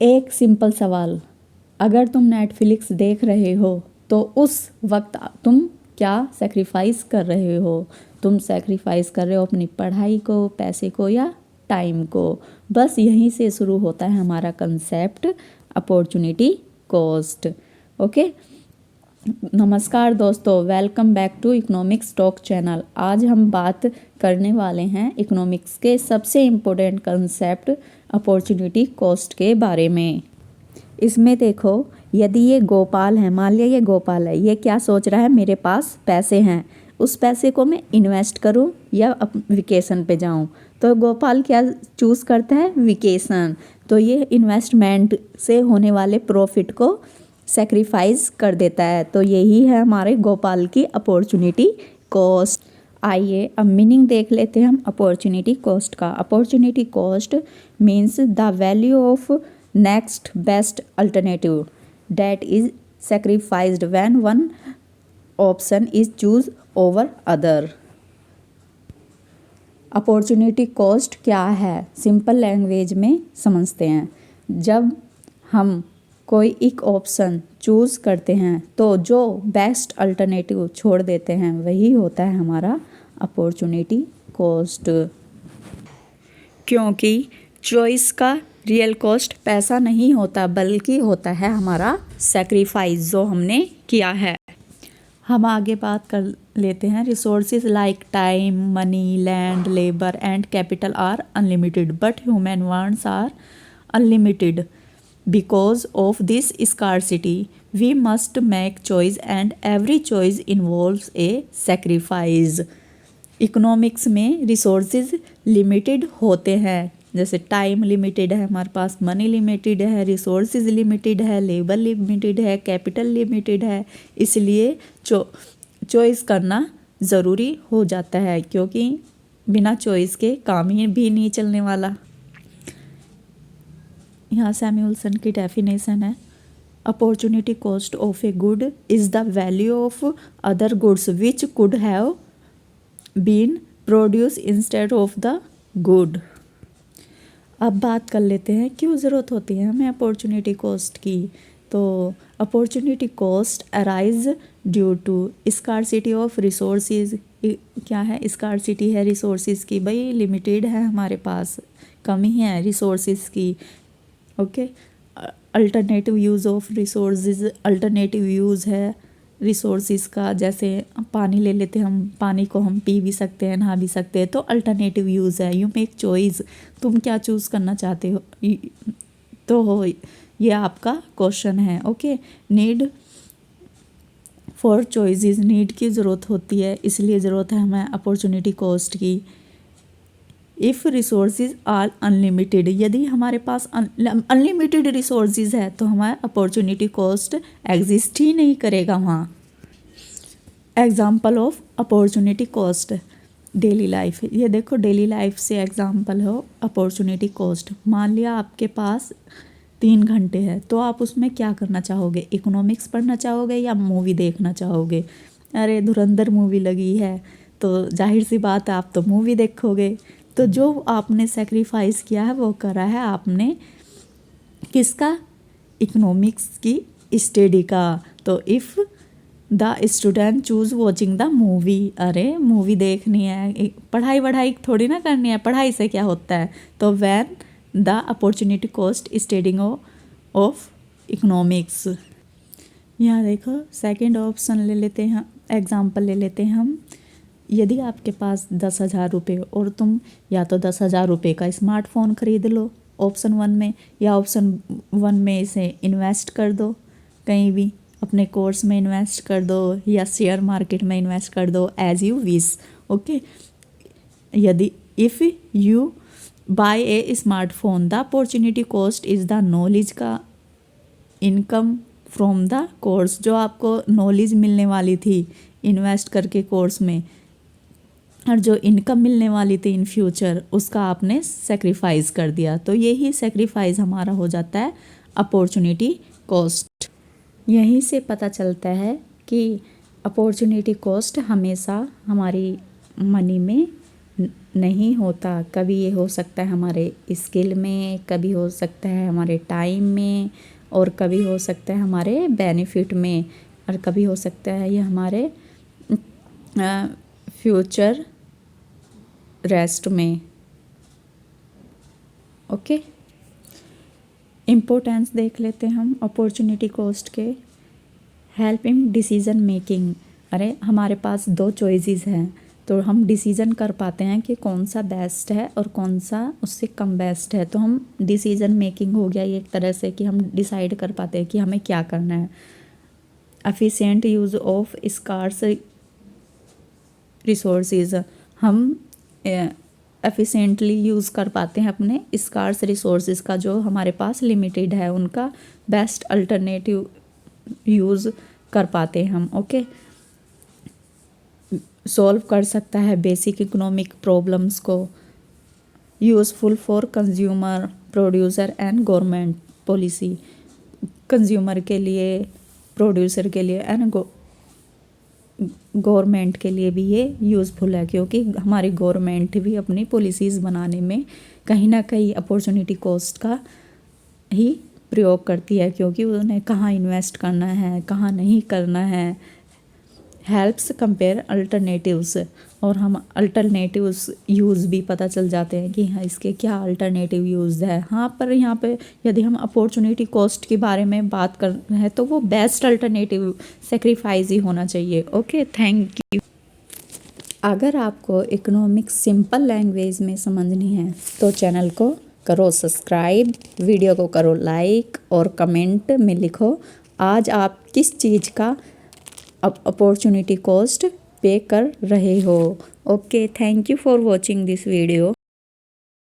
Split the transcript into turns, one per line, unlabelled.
एक सिंपल सवाल, अगर तुम नेटफ्लिक्स देख रहे हो तो उस वक्त तुम क्या सेक्रीफाइस कर रहे हो? तुम सेक्रीफाइस कर रहे हो अपनी पढ़ाई को, पैसे को या टाइम को? बस यहीं से शुरू होता है हमारा कंसेप्ट अपॉर्चुनिटी कॉस्ट। ओके, नमस्कार दोस्तों, welcome back to economics talk channel. आज हम बात करने वाले हैं इकोनॉमिक्स के सबसे इम्पोर्टेंट कंसेप्ट अपॉर्चुनिटी कॉस्ट के बारे में। इसमें देखो, यदि ये गोपाल है, मान लिया ये गोपाल है, ये क्या सोच रहा है, मेरे पास पैसे हैं, उस पैसे को मैं इन्वेस्ट करूं या वेकेशन पे जाऊं। तो गोपाल क्या चूज़ करता है? वेकेशन। तो ये इन्वेस्टमेंट से होने वाले प्रॉफिट को सेक्रीफाइस कर देता है। तो यही है हमारे गोपाल की अपॉर्चुनिटी कॉस्ट। आइए अब मीनिंग देख लेते हैं हम अपॉर्चुनिटी कॉस्ट का। Opportunity cost means the value of next best alternative that is sacrificed when one option is choose over other. Opportunity cost क्या है, सिंपल लैंग्वेज में समझते हैं। जब हम कोई एक ऑप्शन चूज़ करते हैं तो जो बेस्ट अल्टरनेटिव छोड़ देते हैं वही होता है हमारा अपॉर्चुनिटी कॉस्ट। क्योंकि चॉइस का रियल कॉस्ट पैसा नहीं होता, बल्कि होता है हमारा सेक्रीफाइस जो हमने किया है। हम आगे बात कर लेते हैं। Resources like time, money, land, labour and capital are unlimited, but human wants are unlimited. Because of this scarcity, we must make choice and every choice involves a sacrifice. Economics में रिसोर्सेज लिमिटेड होते हैं, जैसे time limited है हमारे पास, money limited है, resources limited है, labour limited है, capital limited है। इसलिए चॉइस करना ज़रूरी हो जाता है, क्योंकि बिना चॉइस के काम ही भी नहीं चलने वाला। यहाँ सैमुअलसन की डेफिनेशन है, opportunity cost of a good is the value of other goods which could have been produce instead of the good. अब बात कर लेते हैं क्यों ज़रूरत होती है हमें अपॉर्चुनिटी कॉस्ट की। तो opportunity cost arise due to scarcity of resources. क्या है? स्कार्सिटी है रिसोर्सेज की, भाई लिमिटेड है हमारे पास, कमी है रिसोर्सेज की। Okay, alternative use of resources, alternative use है रिसोर्सेज का, जैसे पानी ले लेते हैं हम, पानी को हम पी भी सकते हैं, नहा भी सकते हैं, तो अल्टरनेटिव यूज़ है। यू मेक चॉइस, तुम क्या चूज़ करना चाहते हो, तो ये आपका क्वेश्चन है। Okay, need for choices, need की ज़रूरत होती है, इसलिए ज़रूरत है हमें अपॉर्चुनिटी कॉस्ट की। इफ़ रिसोर्सेज आर अनलिमिटेड, यदि हमारे पास अनलिमिटेड रिसोर्सेज है तो हमारा अपॉर्चुनिटी कॉस्ट एग्जिस्ट ही नहीं करेगा वहाँ। Example of opportunity cost, daily life. ये देखो, डेली लाइफ से एग्जाम्पल हो अपॉर्चुनिटी कॉस्ट। मान लिया आपके पास 3 घंटे है, तो आप उसमें क्या करना चाहोगे? इकोनॉमिक्स पढ़ना चाहोगे या मूवी देखना चाहोगे? अरे धुरंधर मूवी लगी है तो जाहिर सी बात है आप तो मूवी देखोगे। तो जो आपने सेक्रीफाइस किया है वो करा है आपने किसका? इकोनॉमिक्स की स्टडी का। तो if the student choose watching the movie, अरे मूवी देखनी है, पढ़ाई वढ़ाई थोड़ी ना करनी है, पढ़ाई से क्या होता है। तो when the opportunity cost studying of economics. यहाँ देखो सेकंड ऑप्शन ले लेते हैं, एग्जाम्पल ले लेते हैं हम। यदि आपके पास 10,000 रुपये और तुम या तो 10,000 रुपये का स्मार्टफोन खरीद लो ऑप्शन 1 में, या ऑप्शन 1 में इसे इन्वेस्ट कर दो, कहीं भी अपने कोर्स में इन्वेस्ट कर दो या शेयर मार्केट में इन्वेस्ट कर दो, एज यू विश। ओके, यदि if you buy a smartphone the opportunity cost is the knowledge का इनकम फ्रॉम द कोर्स, जो आपको नॉलेज मिलने वाली थी इन्वेस्ट करके कोर्स में, और जो इनकम मिलने वाली थी इन फ्यूचर, उसका आपने सेक्रीफाइस कर दिया। तो यही सेक्रीफाइस हमारा हो जाता है अपॉर्चुनिटी कॉस्ट। यहीं से पता चलता है कि अपॉर्चुनिटी कॉस्ट हमेशा हमारी मनी में नहीं होता। कभी ये हो सकता है हमारे स्किल में, कभी हो सकता है हमारे टाइम में, और कभी हो सकता है हमारे बेनिफिट में, और कभी हो सकता है ये हमारे फ्यूचर रेस्ट में। ओके, इम्पोर्टेंस देख लेते हैं हम अपॉर्चुनिटी कॉस्ट के। Help in decision making. अरे हमारे पास दो चॉइसेस हैं, तो हम डिसीज़न कर पाते हैं कि कौन सा बेस्ट है और कौन सा उससे कम बेस्ट है। तो हम डिसीज़न मेकिंग हो गया ये एक तरह से कि हम डिसाइड कर पाते हैं कि हमें क्या करना है। Efficient use of scarce resources. हम एफिशिएंटली यूज़ कर पाते हैं अपने स्कार्स रिसोर्सेज का, जो हमारे पास लिमिटेड है, उनका बेस्ट अल्टरनेटिव यूज़ कर पाते हैं हम। ओके, सॉल्व कर सकता है बेसिक इकोनॉमिक प्रॉब्लम्स को। Useful for consumer, producer and government policy. Consumer के लिए, प्रोड्यूसर के लिए एंड गवर्नमेंट के लिए भी ये यूज़फुल है, क्योंकि हमारी गवर्नमेंट भी अपनी पॉलिसीज़ बनाने में कहीं ना कहीं अपॉर्चुनिटी कॉस्ट का ही प्रयोग करती है, क्योंकि उन्हें कहाँ इन्वेस्ट करना है, कहाँ नहीं करना है। हेल्प्स कंपेयर अल्टरनेटिव्स, और हम अल्टरनेटिव्स यूज़ भी पता चल जाते हैं कि हाँ इसके क्या अल्टरनेटिव यूज़ है। हाँ, पर यहाँ पे यदि हम अपॉर्चुनिटी कॉस्ट के बारे में बात कर रहे हैं तो वो बेस्ट अल्टरनेटिव सेक्रीफाइस ही होना चाहिए। Okay, thank you. अगर आपको इकोनॉमिक्स सिंपल लैंग्वेज में समझनी है तो चैनल को करो सब्सक्राइब, वीडियो को करो लाइक, और कमेंट में लिखो आज आप किस चीज़ का अपॉर्चुनिटी कॉस्ट पे कर रहे हो। Okay, thank you for watching this video.